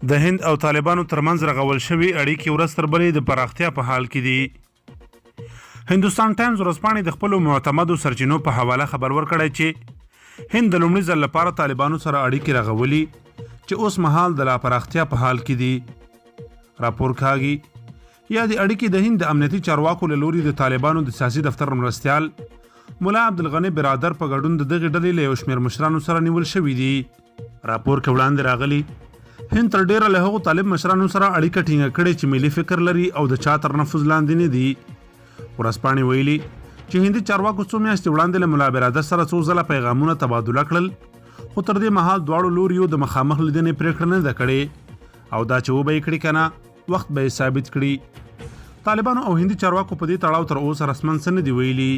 د هند او طالبانو ترمنځ رغول شوي اړیکې ورځ تر بلې د پراختیا په حال کې دي. هندوستان ټایمز ورځپاڼې د خپلو معتمدو سرچینو په حواله خبر ورکړی چې هند د لومړي ځل لپاره طالبانو سره اړیکې رغولي چې اوس مهال د لا پراختیا په حال کې دي. راپور کاږي یا د اړیکې د هند د امنیتي چارواکو له لوري د طالبانو د سیاسي دفتر مرستیال مولا عبدالغني برادر په ګډون د دغې ډلې له یو شمېر مشرانو سره نیول شوي دي. راپور کې وړاندې راغلي هند تر ډیره له هغو طالب مشرانو سره اړیکه ټینګه کړې چې ملي فکر لري او د چا تر نفوذ لاندې نه دي. ورځپاڼې ویلي چې هندي چارواکو څو میاشتې وړاندې له ملا برادر سره څو ځله پیغامونه تبادله کړل، خو تر دې مهال دواړو لوریو د مخامخ لیدنې پرېکړه نه ده کړې او دا چې وبه یې کړي که نه وخت به یې ثابت کړي. طالبانو او هندي چارواکو په دې تړاو تر اوسه رسماً څه نه دي ویلي.